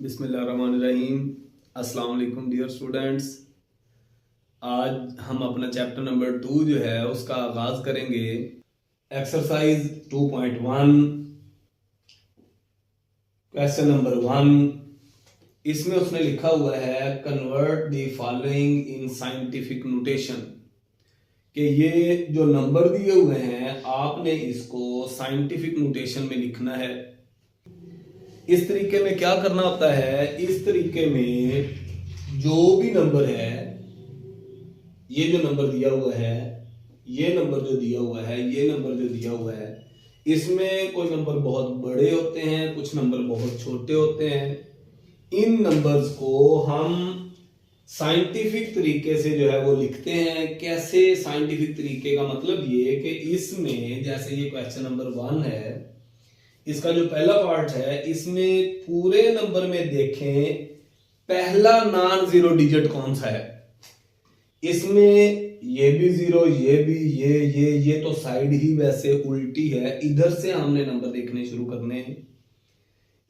बिस्मिल्लाहिर्रहमानिर्रहीम। अस्सलाम वालेकुम डियर स्टूडेंट्स। आज हम अपना चैप्टर नंबर 2 जो है उसका आगाज करेंगे। Exercise 2.1 question number 1। इसमें उसने लिखा हुआ है convert the following in scientific notation, कि ये जो नंबर दिए हुए हैं आपने इसको साइंटिफिक नोटेशन में लिखना है। इस तरीके में क्या करना होता है, इस तरीके में जो भी नंबर है, ये जो नंबर दिया हुआ है, ये नंबर जो दिया हुआ है, ये नंबर जो दिया हुआ है, इसमें कोई नंबर बहुत बड़े होते हैं, कुछ नंबर बहुत छोटे होते हैं। इन नंबर्स को हम साइंटिफिक तरीके से जो है वो लिखते हैं। कैसे साइंटिफिक तरीके का मतलब ये कि इसमें जैसे ये क्वेश्चन नंबर 1 है, इसका जो पहला पार्ट है, इसमें पूरे नंबर में देखें पहला नॉन जीरो डिजिट कौन सा है। इसमें ये भी जीरो, ये भी, ये तो साइड ही वैसे उल्टी है। इधर से हमने नंबर देखने शुरू करने हैं।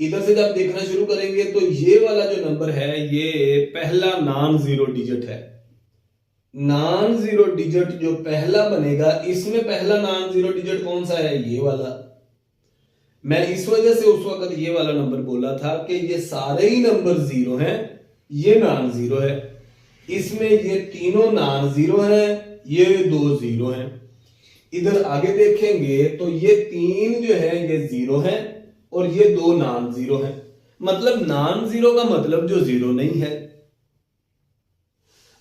इधर से जब देखना शुरू करेंगे तो ये वाला जो नंबर है ये पहला नॉन जीरो डिजिट है। नॉन जीरो डिजिट जो पहला बनेगा, इसमें पहला नॉन जीरो डिजिट कौन सा है, ये वाला। मैं इस वजह से उस वक्त ये वाला नंबर बोला था कि ये सारे ही नंबर जीरो हैं, ये नॉन जीरो है। इसमें ये तीनों नॉन जीरो हैं, ये दो जीरो हैं। इधर आगे देखेंगे तो ये तीन जो है ये जीरो हैं और ये दो नॉन जीरो हैं। मतलब नॉन जीरो का मतलब जो जीरो नहीं है।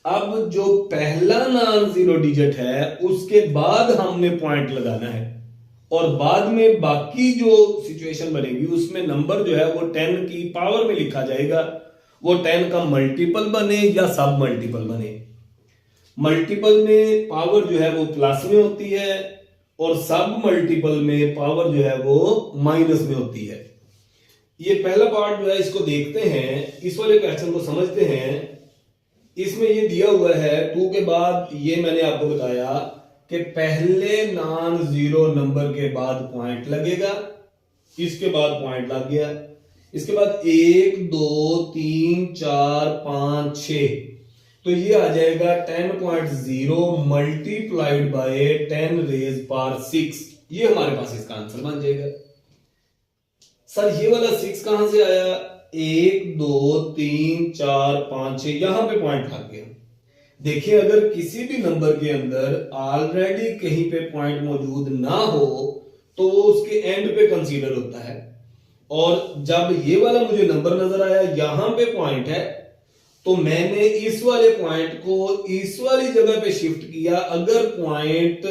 अब जो पहला नॉन जीरो डिजिट है उसके बाद हमने पॉइंट लगाना है और बाद में बाकी जो सिचुएशन बनेगी उसमें नंबर जो है वो 10 की पावर में लिखा जाएगा। वो 10 का मल्टीपल बने या सब मल्टीपल बने। मल्टीपल में पावर जो है वो प्लस में होती है और सब मल्टीपल में पावर जो है वो माइनस में होती है। ये पहला पार्ट जो है इसको देखते हैं, इस वाले क्वेश्चन को समझते हैं। इसमें ये दिया हुआ है 2 के बाद ये मैंने आपको बताया कि पहले नॉन जीरो नंबर के बाद पॉइंट लगेगा, इसके बाद पॉइंट लग गया, इसके बाद 1 2 3 4 5 6, तो ये आ जाएगा 10.0 मल्टीप्लाइड बाय 10 रेज पावर 6। ये हमारे पास इसका आंसर बन जाएगा। सर ये वाला 6 कहां से आया, 1 2 3 4 5 6, यहां पे पॉइंट लग गया। देखिए अगर किसी भी नंबर के अंदर ऑलरेडी कहीं पे पॉइंट मौजूद ना हो तो वो उसके एंड पे कंसीडर होता है। और जब ये वाला मुझे नंबर नजर आया यहां पे पॉइंट है तो मैंने इस वाले पॉइंट को इस वाली जगह पे शिफ्ट किया। अगर पॉइंट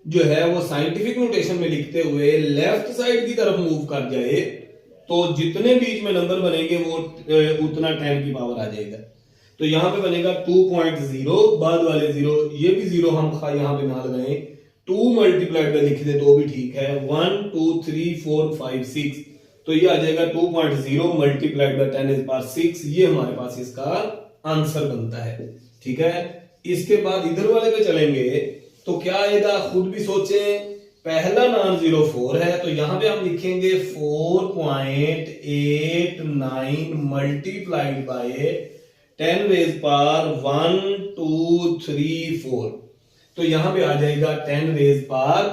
जो है वो साइंटिफिक नोटेशन में लिखते हुए लेफ्ट साइड की तरफ मूव कर जाए तो जितने बीच में नंबर बनेंगे वो उतना 10 की पावर आ जाएगा। तो यहां पे बनेगा 2.0, बाद वाले जीरो, ये भी जीरो हम यहां पे ना लगाएं, 2 मल्टीप्लाइड में लिख दे तो भी ठीक है। 1 2 3 4 5 6, तो ये आ जाएगा 2.0 मल्टीप्लाइड बाय 10 पावर 6। ये हमारे पास इसका आंसर बनता है। ठीक है, इसके बाद इधर वाले पे चलेंगे तो क्या आएगा, खुद भी सोचें। पहला नॉन जीरो 4 है तो यहां पे हम लिखेंगे 4.89 मल्टीप्लाइड बाय 10 रेज पावर 1 2 3 4, तो यहां पे आ जाएगा 10 रेज पावर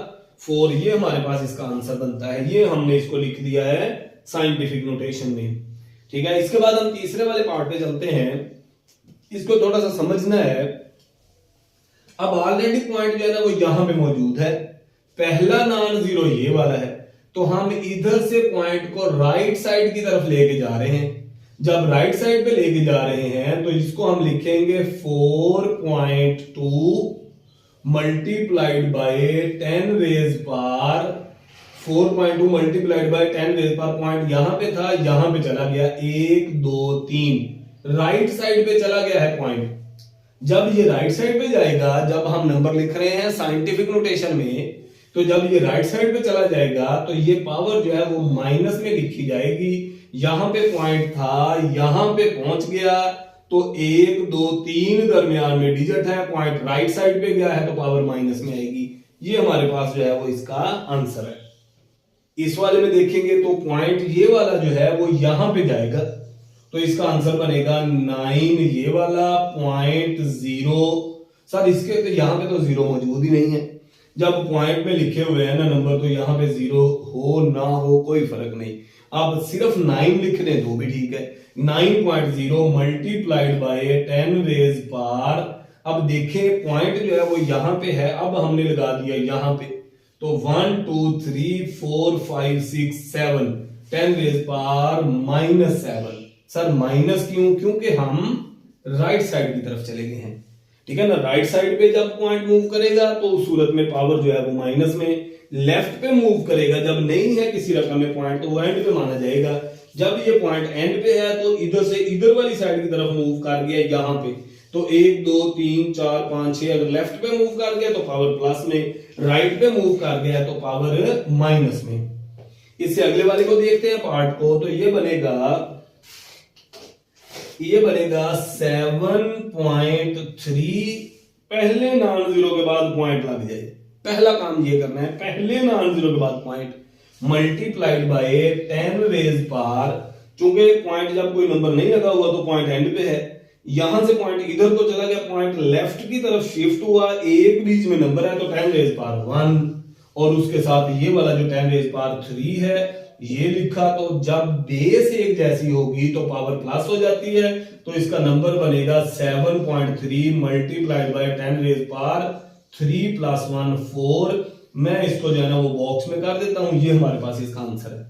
4। ये हमारे पास इसका आंसर बनता है। ये हमने इसको लिख दिया है साइंटिफिक नोटेशन में। ठीक है, इसके बाद हम तीसरे वाले पार्ट पे चलते हैं। इसको थोड़ा सा समझना है। अब ऑलरेडी पॉइंट जो है ना वो यहां पे मौजूद है, पहला नॉन जीरो ये वाला है, तो हम इधर से पॉइंट को राइट साइड की तरफ लेके जा रहे हैं। जब राइट साइड पे लेके जा रहे हैं तो इसको हम लिखेंगे 4.2 multiplied by 10 raise power 4.2 multiplied by 10 raise power, point यहां पे था, यहां पे चला गया, 1 2 3 राइट साइड पे चला गया है पॉइंट। जब ये राइट साइड पे जाएगा, जब हम नंबर लिख रहे हैं साइंटिफिक नोटेशन में, तो जब ये राइट साइड पे चला जाएगा तो ये पावर जो है वो माइनस में लिखी जाएगी। यहां पे पॉइंट था, यहां पे पहुंच गया तो 1 2 3 दरमियान में डिजिट है, पॉइंट राइट साइड पे गया है तो पावर माइनस में आएगी। ये हमारे पास जो है वो इसका आंसर है। इस वाले में देखेंगे तो पॉइंट ये वाला जो है वो यहां पे जाएगा तो इसका आंसर बनेगा 9 ये वाला 0.0। सर इसके तो यहाँ पे तो जीरो मौजूद ही नहीं है। जब पॉइंट में लिखे हुए हैं ना नंबर, तो यहाँ पे जीरो हो ना हो कोई फर्क नहीं। आप सिर्फ 9 लिख दें तो भी ठीक है। 9.0 मल्टीप्लाइड बाय 10 रेज पार, अब देखें पॉइंट जो है वो यहाँ पे है, अब हमने लगा दिया यहाँ पे, तो 1 2 3 4 5 6 7 10 रेज पार -7। सर माइनस क्यों? क्योंकि हम राइट साइड की तरफ चले गए हैं, ठीक है ना। राइट साइड पे जब पॉइंट मूव करेगा तो उस सूरत में पावर जो है वो माइनस में, लेफ्ट पे मूव करेगा जब नहीं है किसी रकम में पॉइंट तो वो एंड पे माना जाएगा। जब ये पॉइंट एंड पे है तो इधर से इधर वाली साइड की तरफ मूव कर गया यहाँ पे, तो 1 2 3 4 5 6, अगर लेफ्ट पे मूव कर गया तो पावर प्लस में, राइट पे मूव कर गया तो पावर माइनस में। इससे अगले वाले को देखते हैं पार्ट को, तो ये बनेगा 7.3। पहले नॉन जीरो के बाद पॉइंट लग जाए, पहला काम ये करना है, पहले नॉन जीरो के बाद पॉइंट मल्टीप्लाइड बाय 10 रेज पार। चूंकि पॉइंट जब कोई नंबर नहीं लगा हुआ तो पॉइंट एंड पे है, यहां से पॉइंट इधर को चला गया, पॉइंट लेफ्ट की तरफ शिफ्ट हुआ, एक बीच में नंबर है तो 10 रेज पार 1, और उसके साथ ये वाला जो 10 रेज पार 3 है ये लिखा। तो जब बेस एक जैसी होगी तो पावर प्लस हो जाती है, तो इसका नंबर बनेगा 7.3 मल्टीप्लाइड बाय 10 रेज पार 3 + 1 4। मैं इसको जो है ना वो बॉक्स में कर देता हूं, ये हमारे पास इसका आंसर है।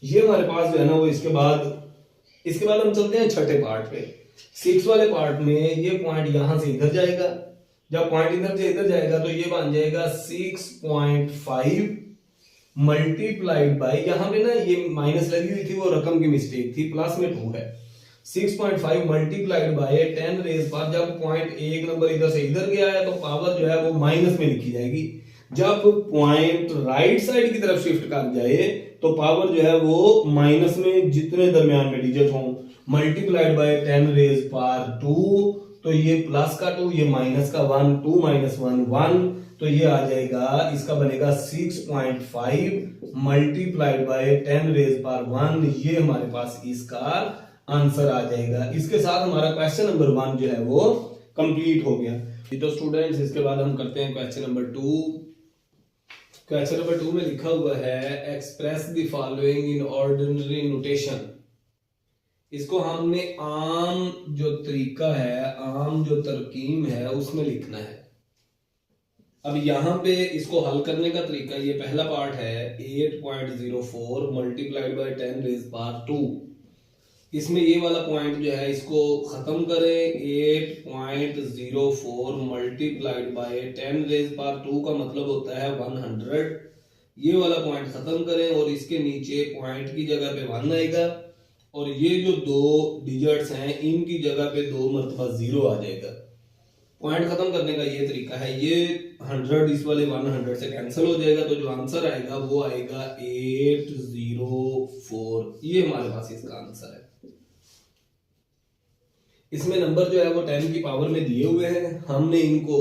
ये हमारे पास जो है ना वो इसके बाद हम चलते हैं छठे पार्ट पे। 6 वाले पार्ट में ये पॉइंट यहां से इधर जाएगा, जब पॉइंट इधर से इधर जाएगा तो ये बन जाएगा 6.5 मल्टीप्लाइड बाय, यहां पे ना ये माइनस लगी हुई थी, वो रकम की मिस्टेक थी, प्लस में 2 है। 6.5 मल्टीप्लाइड बाय 10 रेज पार, जब पॉइंट एक नंबर इधर से इधर गया है तो पावर जो है वो माइनस में लिखी जाएगी। जब पॉइंट राइट साइड की तरफ शिफ्ट कर जाए तो पावर जो है वो माइनस में, जितने दरमियान में डिजिट हों, मल्टीप्लाइड बाय 10 रेज पार 2, तो ये प्लस का 2, ये माइनस का 1, 2 - 1 1, तो ये आ जाएगा, इसका बनेगा 6.5 मल्टीप्लाइड बाय 10 रेज पार 1। ये हमारे पास इसका आंसर आ जाएगा। इसके साथ हमारा क्वेश्चन नंबर 1 जो है वो कंप्लीट हो गया। तो स्टूडेंट्स इसके बाद हम करते हैं क्वेश्चन नंबर 2। क्वेश्चन नंबर 2 में लिखा हुआ है express the following in ordinary notation. इसको हमने आम जो तरीका है, आम जो तरकीब है उसमें लिखना है। अब यहां पे इसको हल करने का तरीका, ये पहला पार्ट है 8.04 मल्टीप्लाइड बाय 10 रेज पार 2। इसमें ये वाला पॉइंट जो है इसको खत्म करें, 8.04 मल्टीप्लाइड बाय 10 रेज पार 2 का मतलब होता है 100। ये वाला पॉइंट खत्म करें और इसके नीचे पॉइंट की जगह पे 1 आएगा, और ये जो दो डिजिट्स हैं इनकी जगह पे 2 मरतबा 0 आ जाएगा। पॉइंट खत्म करने का ये तरीका है। ये 100 इस वाले 100 से कैंसिल हो जाएगा, तो जो आंसर आएगा वो आएगा 804। ये हमारे पास इसका आंसर है। इसमें नंबर जो है वो 10 की पावर में दिए हुए हैं, हमने इनको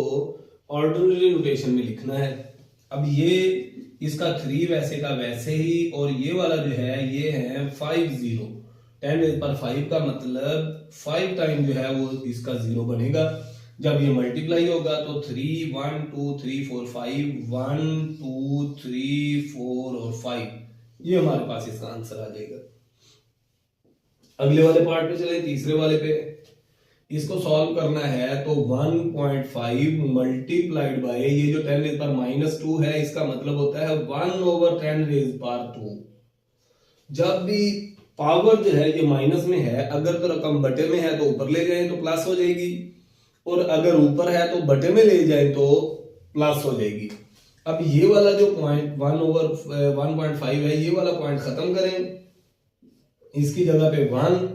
ऑर्डिनरी नोटेशन में लिखना है। अब ये इसका 3 वैसे का वैसे ही, और ये वाला जो है ये है 50। 10 रेज पावर 5 का मतलब 5 टाइम जो है वो इसका 0 बनेगा। जब ये मल्टीप्लाई होगा तो 3 1 2 3 4 5 1 2 3 4 और 5, ये हमारे पास इसका आंसर आ जाएगा। अगले वाले पार्ट पे चले, तीसरे वाले पे। इसको सॉल्व करना है तो 1.5 मल्टीप्लाइड बाय ये जो 10 रेज पावर -2 है, इसका मतलब होता है 1/10 रेज पावर 2। जब भी पावर जो है ये माइनस में है, अगर तो रकम बटे में है तो ऊपर ले जाए तो प्लस हो जाएगी, और अगर ऊपर है तो बटे में ले जाए तो प्लस हो जाएगी। अब ये वाला जो पॉइंट 1/1.5 है, ये वाला पॉइंट खत्म करें, इसकी जगह पे 1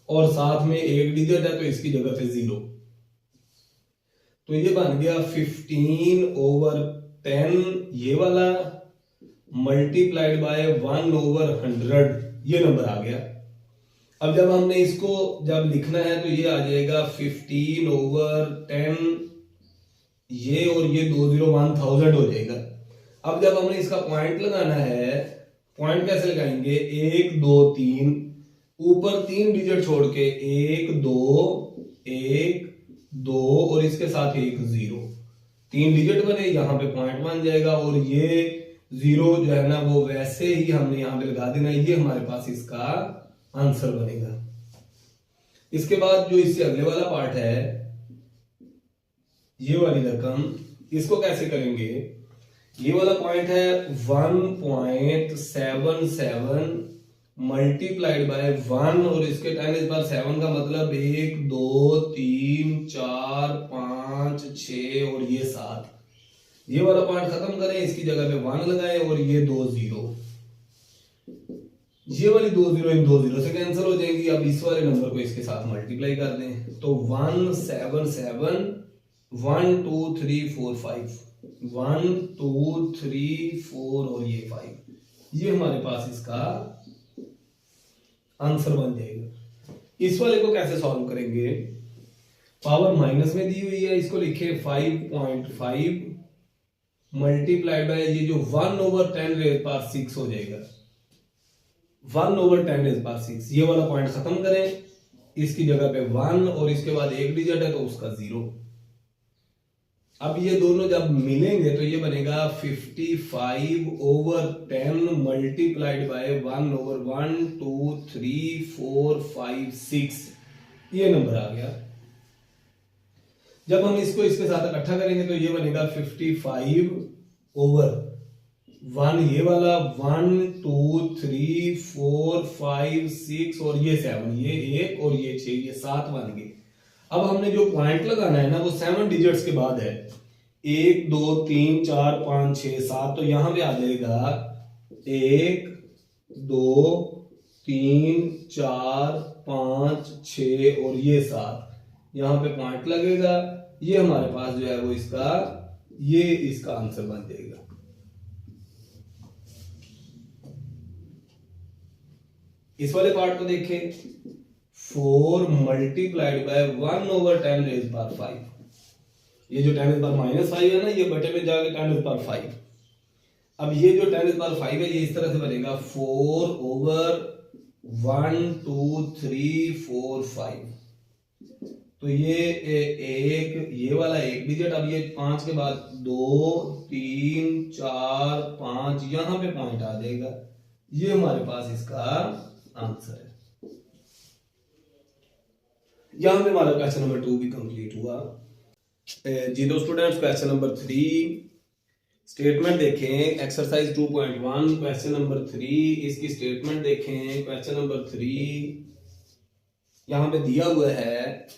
और साथ में एक डिजिट है तो इसकी जगह पे 0, तो ये बन गया 15/10 ये वाला मल्टीप्लाइड बाय 1/100, ये नंबर आ गया। अब जब हमने इसको जब लिखना है तो ये आ जाएगा 15/10, ये और ये 201,000 हो जाएगा। अब जब हमने इसका पॉइंट लगाना है, पॉइंट कैसे लगाएंगे, 1 2 3, ऊपर 3 डिजिट छोड़ के 1 2 और इसके साथ 1 0, 3 डिजिट बने, यहाँ पे पॉइंट बन जाएगा और ये 0 जो है ना वो वैसे ही हमने यहाँ पे लगा देना, ये हमारे पास इसका आंसर बनेगा। इसके बाद जो इससे अगले वाला पार्ट है, ये वाली रकम, इसको कैसे करेंगे? ये वाला पॉइंट है 1.77 मल्टीप्लाइड बाय 1 और इसके 10⁻7 का मतलब 1 2 3 4 5 6 और ये 7। ये वाला पॉइंट खत्म करें, इसकी जगह पे 1 लगाएं और ये 2 0, ये वाली 2 0 इन 2 0 से कैंसिल हो जाएंगी। अब इस वाले नंबर को इसके साथ मल्टीप्लाई कर दें तो 177 1 2 3 4 5 1 2 3 4 और ये 5, ये हमारे पास इसका आंसर बन जाएगा। इस वाले को कैसे सॉल्व करेंगे? पावर माइनस में दी हुई है, इसको लिखे 5.5 मल्टीप्लाइड बाय ये जो 1/10⁻6 हो जाएगा, 1/10⁻6। ये वाला पॉइंट खत्म करें, इसकी जगह पे 1 और इसके बाद एक डिजिट है तो उसका 0। अब ये दोनों जब मिलेंगे तो ये बनेगा 55/10 मल्टीप्लाइड बाय 1/1 2 3 4 5 6, ये नंबर आ गया। जब हम इसको इसके साथ इकट्ठा करेंगे तो ये बनेगा 55/1, ये वाला 1 2 3 4 5 6 और ये 7, ये 1 और ये 6, ये 7 बन गए। अब हमने जो पॉइंट लगाना है ना वो 7 डिजिट्स के बाद है, 1 2 3 4 5 6 7, तो यहां पे आ जाएगा 1 2 3 4 5 6 और ये 7, यहां पे पॉइंट लगेगा। ये हमारे पास जो है वो इसका आंसर बन जाएगा। इस वाले पार्ट को देखें, 4 मल्टीप्लाइड बाय 1/10⁻5, ये जो 10⁻⁻5 है ना, ये बटे में जाके 10⁻5। अब ये जो 10⁻5 है ये इस तरह से बनेगा 4/1 2 3 4 5, तो ये ये वाला एक डिजिट, अब ये 5 के बाद 2 3 4 5, यहां पे पॉइंट आ जाएगा। ये हमारे पास इसका आंसर है। यहां पे हमारा क्वेश्चन नंबर 2 भी कंप्लीट हुआ। जी दो स्टूडेंट्स, क्वेश्चन नंबर 3 स्टेटमेंट देखें, एक्सरसाइज 2.1 क्वेश्चन नंबर 3, इसकी स्टेटमेंट देखें। क्वेश्चन नंबर 3 यहां पे दिया हुआ है,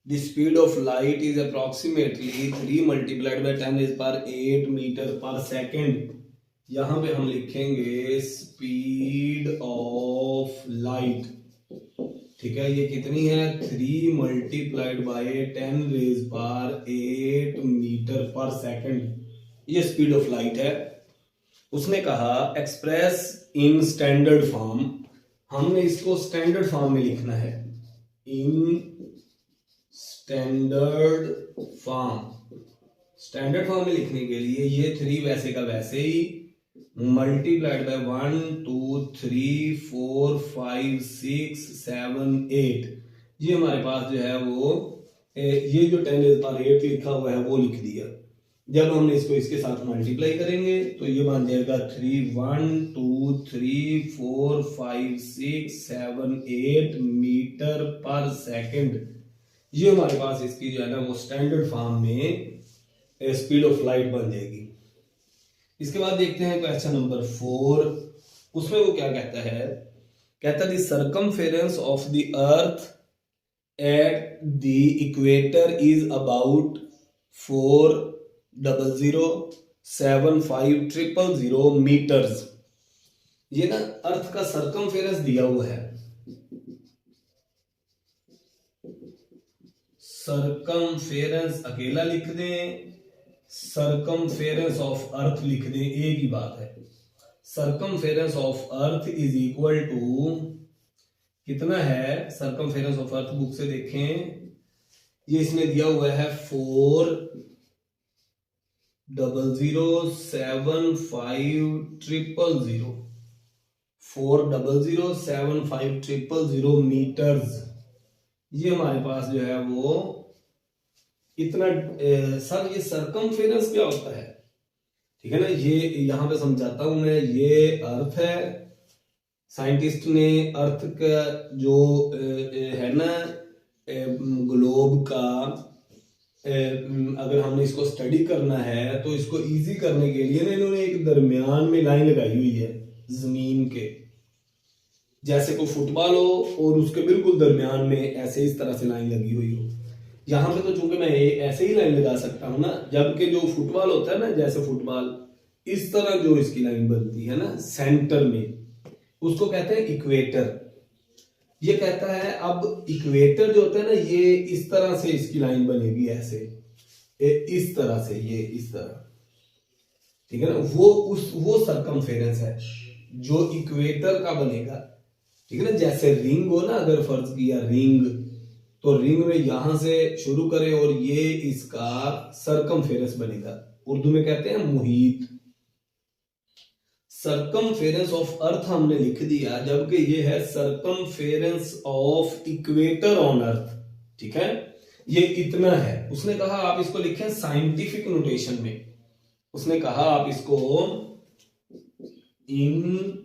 the speed of light is approximately 3 multiplied by 10⁸ metre पर सेकेंड। यहां पे हम लिखेंगे स्पीड ऑफ लाइट, ठीक है, ये कितनी है 3 मल्टीप्लाइड बाय 10⁸ मीटर पर सेकेंड, ये स्पीड ऑफ लाइट है। उसने कहा एक्सप्रेस इन स्टैंडर्ड फॉर्म, हमने इसको स्टैंडर्ड फॉर्म में लिखना है, in standard form. Standard form में लिखने के लिए ये 3 वैसे का वैसे ही मल्टीप्लाइड बाय 1 2 3 4 5 6 7 8, ये हमारे पास जो है वो ये जो 10⁸ लिखा हुआ है वो लिख दिया। जब हमने इसको इसके साथ मल्टीप्लाई करेंगे तो ये बन जाएगा 3 1 2 3 4 5 6 7 8 मीटर पर सेकेंड। ये हमारे पास इसकी जो है ना वो स्टैंडर्ड फॉर्म में स्पीड ऑफ लाइट बन जाएगी। इसके बाद देखते हैं क्वेश्चन नंबर 4, उसमें वो क्या कहता है, कहता है the circumference of the earth at the equator is about 4,007,5,000 metres. ये ना अर्थ का सर्कमफेरेंस दिया हुआ है, सर्कमफेरेंस अकेला लिख दें, सर्कमफेरेंस ऑफ अर्थ लिख दें, एक ही बात है। Circumference of earth is equal to कितना है, सर्कमफेरेंस ऑफ अर्थ बुक से देखें, ये इसमें दिया हुआ है 4,007,5,000, 400,750,000 मीटर्स। ये हमारे पास जो है वो इतना सर ये सरकमफेरेंस क्या होता है, ठीक है ना। ये यहां पे समझाता हूं मैं। ये अर्थ है, साइंटिस्ट ने अर्थ का जो है ना ग्लोब का, अगर हमने इसको स्टडी करना है तो इसको इजी करने के लिए ना इन्होंने एक दरमियान में लाइन लगाई हुई है जमीन के, जैसे कोई फुटबॉल हो और उसके बिल्कुल दरमियान में ऐसे इस तरह से लाइन लगी हुई हो। यहाँ पे तो चूंकि मैं ऐसे ही लाइन लगा सकता हूं ना, जबकि जो फुटबॉल होता है ना, जैसे फुटबॉल इस तरह जो इसकी लाइन बनती है ना सेंटर में, उसको कहते हैं इक्वेटर। ये कहता है अब इक्वेटर जो होता है ना, ये इस तरह से इसकी लाइन बनेगी ऐसे, इस तरह से, ये इस तरह, ठीक है ना। वो सरकमफेरेंस है जो इक्वेटर का बनेगा, ठीक है ना। जैसे रिंग हो ना, अगर फर्ज किया रिंग, तो रिंग में यहां से शुरू करें और ये इसका सरकमफेरेंस बनेगा। उर्दू में कहते हैं मुहीत। सरकमफेरेंस ऑफ अर्थ हमने लिख दिया, जबकि ये है circumference of equator on earth, ठीक है। ये इतना है। उसने कहा आप इसको लिखें साइंटिफिक नोटेशन में। उसने कहा आप इसको इन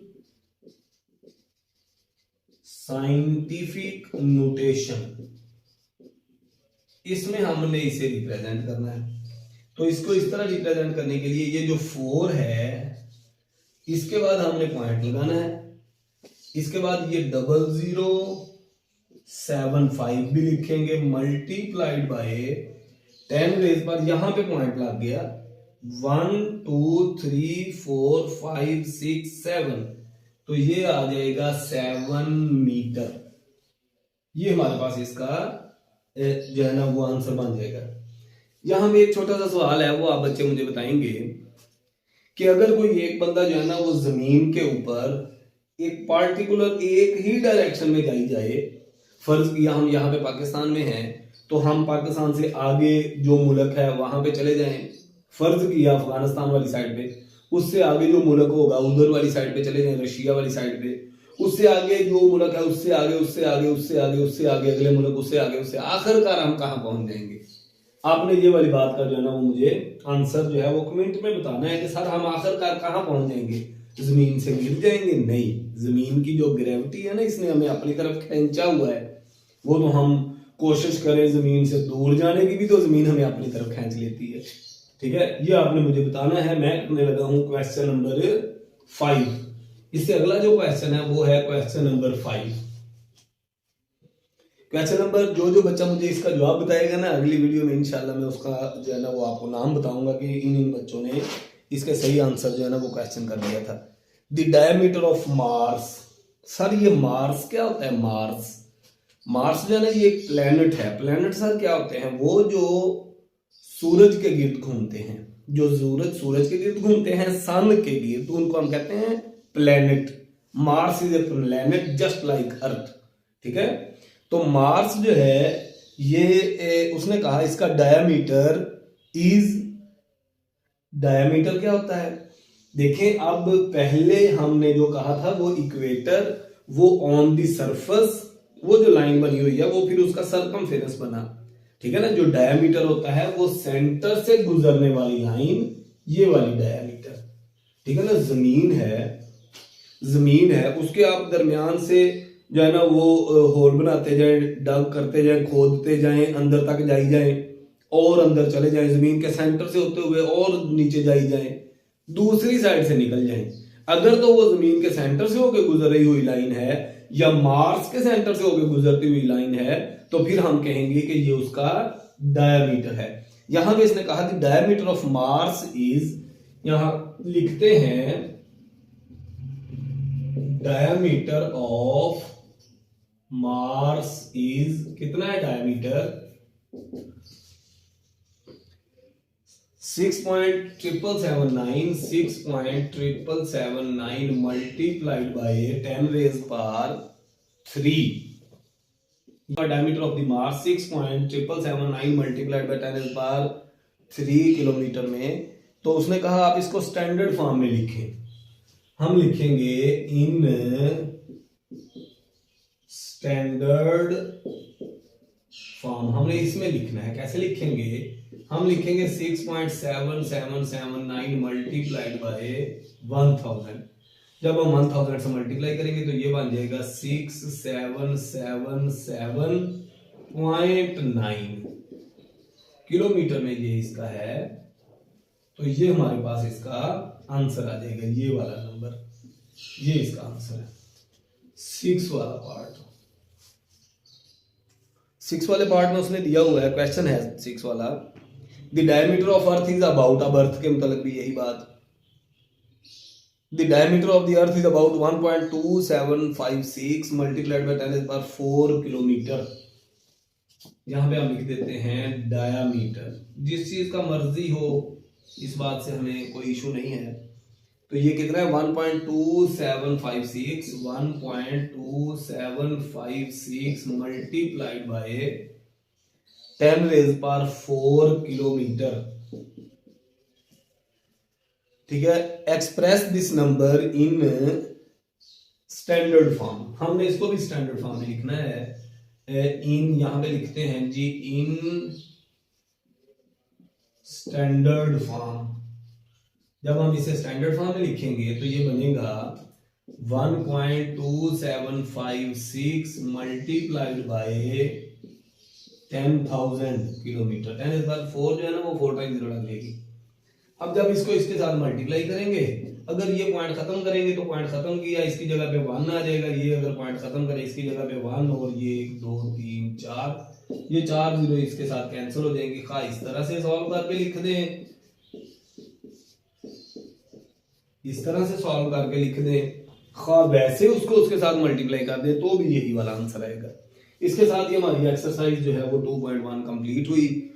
साइंटिफिक नोटेशन, इसमें हमने इसे रिप्रेजेंट करना है। तो इसको इस तरह रिप्रेजेंट करने के लिए ये जो 4 है, इसके बाद हमने पॉइंट लगाना है। इसके बाद ये 0075 भी लिखेंगे, मल्टीप्लाइड बाय 10 रेज पर, यहां पे पॉइंट लग गया 1 2 3 4 5 6 7, तो ये आ जाएगा 7 मीटर। ये हमारे पास इसका जो है ना वो आंसर बन जाएगा। यहां में एक छोटा सा सवाल है, वो आप बच्चे मुझे बताएंगे कि अगर कोई एक बंदा जो है ना वो जमीन के ऊपर एक पार्टिकुलर एक ही डायरेक्शन में जाई जाए, फर्ज किया हम यहाँ पे पाकिस्तान में हैं, तो हम पाकिस्तान से आगे जो मुल्क है वहां पे चले जाएं। फर्ज किया अफगानिस्तान वाली साइड पे, उससे आगे जो मुल्क होगा उधर वाली साइड पे चले जाएं, रशिया वाली साइड पे। उससे आगे जो मुल्क है उससे आगे, उससे आगे, उससे आगे, उससे आगे अगले मुल्क, उससे आगे, उससे आखिरकार हम कहाँ पहुंच जाएंगे। आपने ये वाली बात का जो है ना वो मुझे आंसर जो है वो कमेंट में बताना है कि सर हम आखिरकार कहाँ पहुंच जाएंगे, जमीन से गिर जाएंगे? नहीं, जमीन की जो ग्रेविटी है ना, इसने हमें अपनी तरफ खींचा हुआ है। वो तो हम कोशिश करें जमीन से दूर जाने की भी, तो जमीन हमें अपनी तरफ खींच लेती है, ठीक है। ये आपने मुझे बताना है। मैं करने लगा हूं क्वेश्चन नंबर 5। इससे अगला जो क्वेश्चन है वो है क्वेश्चन नंबर 5। क्वेश्चन नंबर, जो बच्चा मुझे इसका जवाब बताएगा ना, अगली वीडियो में इंशाल्लाह मैं उसका जो है ना वो आपको नाम बताऊंगा कि इन बच्चों ने इसका सही आंसर जो है ना वो क्वेश्चन कर दिया था। The diameter of Mars. Sir ये मार्स क्या होता है? मार्स जो है ना ये एक प्लेनेट है। प्लेनेट सर क्या होते हैं? वो जो सूरज के गिर्द घूमते हैं, जो सूरज के गिर्द घूमते हैं, सन के गिर्द, तो उनको हम कहते हैं planet. Mars is a planet just like earth, ठीक है। तो मार्स जो है ये उसने कहा इसका डायमीटर क्या होता है? देखें, अब पहले हमने जो कहा था वो इक्वेटर, वो ऑन दी सरफेस, वो जो लाइन बनी हुई है वो फिर उसका सरकमफेरेंस बना, ठीक है ना। जो डायमीटर होता है वो सेंटर से गुजरने वाली लाइन, ये वाली डायमीटर, ठीक है ना। जमीन है उसके आप दरमियान से जो है ना वो होल बनाते जाए, डग करते जाए, खोदते जाए, अंदर तक जाई जाए और अंदर चले जाए, जमीन के सेंटर से होते हुए और नीचे जाई जाए, दूसरी साइड से निकल जाए। अगर तो वो जमीन के सेंटर से होकर गुजर रही हुई लाइन है या मार्स के सेंटर से होकर गुजरती हुई लाइन है, तो फिर हम कहेंगे कि ये उसका डायमीटर है। यहां पे इसने कहा कि डायमीटर ऑफ मार्स इज, यहां लिखते हैं डायमीटर ऑफ मार्स इज, कितना है diameter? 6.779 multiplied by 10 raise power 3। Diameter of the Mars 6.779 multiplied by 10 raise power 3 kilometre में। तो उसने कहा आप इसको स्टैंडर्ड फॉर्म में लिखें। हम लिखेंगे इन स्टैंडर्ड फॉर्म। हमने इसमें लिखना है, कैसे लिखेंगे? हम लिखेंगे 6.7779 मल्टीप्लाइड बाय 1000। जब हम 1000 से मल्टीप्लाई करेंगे तो ये बन जाएगा 6777.9 किलोमीटर में ये इसका है। तो ये हमारे पास इसका आंसर आ जाएगा, ये वाला नंबर, ये इसका आंसर है। 6 वाला पार्ट, 6 वाले पार्ट में उसने दिया हुआ है, क्वेश्चन है 6 वाला। The diameter of earth is about, अब अर्थ के मतलब भी यही बात, the diameter of the earth is about 1.2756 multiplied by 10⁴ kilometre. यहां पे हम लिख देते हैं डायामीटर, जिस चीज का मर्जी हो, इस बात से हमें कोई इशू नहीं है। तो ये कितना है? 1.2756 मल्टीप्लाइड बाय 10⁴ किलोमीटर। ठीक है। Express this number in standard form, हमने इसको भी स्टैंडर्ड फॉर्म में लिखना है। इन यहां पे लिखते हैं जी इन स्टैंडर्ड फॉर्म। जब हम इसे स्टैंडर्ड फॉर्म में लिखेंगे तो ये बनेगा 1.2756 मल्टीप्लाइड बाय 10,000 किलोमीटर। 10⁴ जो है ना वो 4 टाइम 0 लग जाएगी। अब जब इसको इसके साथ मल्टीप्लाई करेंगे, अगर ये पॉइंट खत्म करेंगे तो पॉइंट खत्म किया, इसकी जगह पे 1 आ जाएगा। ये अगर पॉइंट खत्म करे इसकी जगह पे 1, और ये 1 2 3 4, ये 4 0 इसके साथ कैंसिल हो जाएंगे। खा इस तरह से सॉल्व करके लिख दें, इस तरह से सॉल्व करके लिख दें, खा वैसे उसको उसके साथ मल्टीप्लाई कर दें, तो भी यही वाला आंसर आएगा। इसके साथ ही हमारी एक्सरसाइज जो है वो 2.1 कंप्लीट हुई।